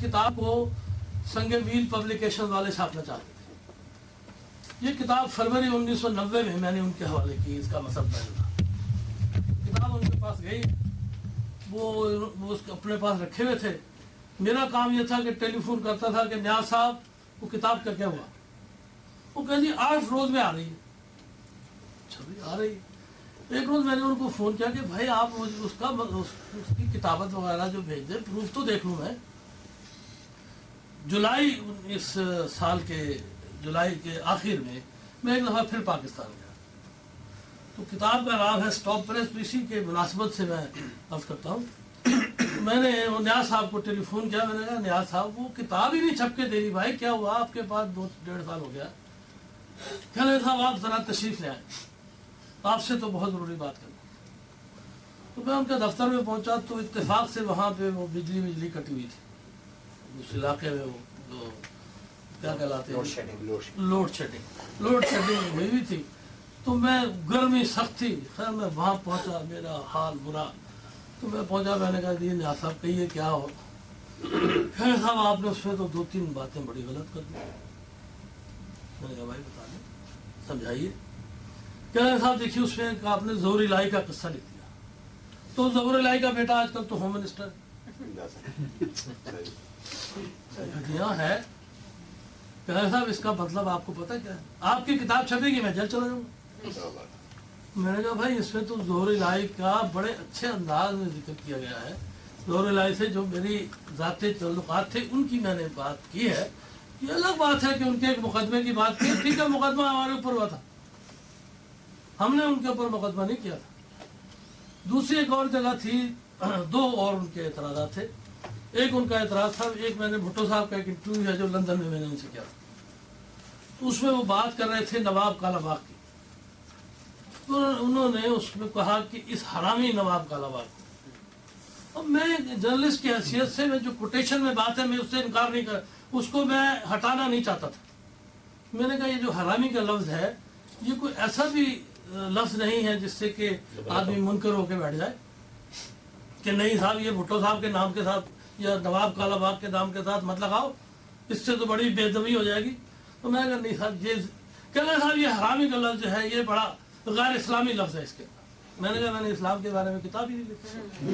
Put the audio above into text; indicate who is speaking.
Speaker 1: کتاب کو سنگ میل پبلیکیشن والے چھاپنا چاہتے تھے. یہ کتاب فروری 1990 میں نے ان کے حوالے کی. اس کا مطلب کتاب ان کے پاس گئی, وہ اپنے پاس رکھے ہوئے تھے. میرا کام یہ تھا کہ ٹیلی فون کرتا تھا کہ نیاز صاحب وہ کتاب کا کیا ہوا. وہ کہ جی 8 روز میں آ رہی ہے. اچھا بھائی آ رہی ہے. ایک روز میں نے ان کو فون کیا کہ بھائی آپ اس کی کتابت وغیرہ جو بھیج دیں, پروف تو دیکھ لوں میں. جولائی اس سال کے جولائی کے آخر میں ایک دفعہ پھر پاکستان گیا. تو کتاب کا نام ہے اسٹاپ پریس. اسی کے مناسبت سے میں عرض کرتا ہوں, میں نے نیاز صاحب کو ٹیلی فون کیا. میں نے کہا نیاز صاحب وہ کتاب ہی نہیں چھپ کے دے رہی, بھائی کیا ہوا آپ کے پاس 2-1.5 سال ہو گیا. کہنے صاحب آپ ذرا تشریف لے آئیں, آپ سے تو بہت ضروری بات کرنا. تو میں ان کے دفتر میں پہنچا تو اتفاق سے وہاں پہ وہ بجلی کٹی ہوئی تھی اس علاقے میں. وہ جو کیا کہلاتے ہیں لوڈ شیڈنگ ہوئی ہوئی تھی. تو میں گرمی سخت تھی. خیر میں وہاں پہنچا, میرا حال برا. تو میں پہنچا, میں نے کہا جی نیاز صاحب کہیے کیا ہو. خیر صاحب آپ نے اس میں تو 2-3 باتیں بڑی غلط کر دی. میں نے کہا بھائی بتا دیں, سمجھائیے. کہہ رہے صاحب دیکھیے اس میں آپ نے ظہور الہی کا قصہ لکھ دیا. تو ظہور الہی کا بیٹا آج کل تو ہوم منسٹر ہے. کہہ رہے صاحب اس کا مطلب آپ کو پتہ کیا ہے, آپ کی کتاب چھپے گی میں جل چلا جاؤں. میں نے کہا بھائی اس میں تو ظہور الہی کا بڑے اچھے انداز میں ذکر کیا گیا ہے. ظہور الہی سے جو میری ذاتی تعلقات تھے ان کی میں نے بات کی ہے. یہ الگ بات ہے کہ ان کے ایک مقدمے کی بات کی. ٹھیک ہے مقدمہ ہمارے اوپر ہوا تھا, ہم نے ان کے اوپر مقدمہ نہیں کیا تھا. دوسری ایک اور جگہ تھی, 2 اور ان کے اعتراضات تھے. ایک ان کا اعتراض تھا, ایک میں نے بھٹو صاحب کا ایک انٹرویو ہے جو لندن میں نے ان سے کیا تھا. تو اس میں وہ بات کر رہے تھے نواب کالا باغ کی. تو انہوں نے اس میں کہا کہ اس حرامی نواب کالا باغ کو. اب میں جرنلسٹ کی حیثیت سے میں جو کوٹیشن میں بات ہے میں اس سے انکار نہیں کر, اس کو میں ہٹانا نہیں چاہتا تھا. میں نے کہا یہ جو حرامی کا لفظ ہے یہ کوئی ایسا بھی لفظ نہیں ہے جس سے کہ آدمی منکر ہو کے بیٹھ جائے کہ نہیں صاحب یہ بھٹو صاحب کے نام کے ساتھ یا نواب کالا باغ کے نام کے ساتھ مت لگاؤ, اس سے تو بڑی بے ادبی ہو جائے گی. تو میں کہا نہیں صاحب یہ کہہ رہے صاحب یہ حرامی کا لفظ جو ہے یہ بڑا غیر اسلامی لفظ ہے اس کے. میں نے کہا میں نے اسلام کے بارے میں کتاب ہی نہیں لکھی.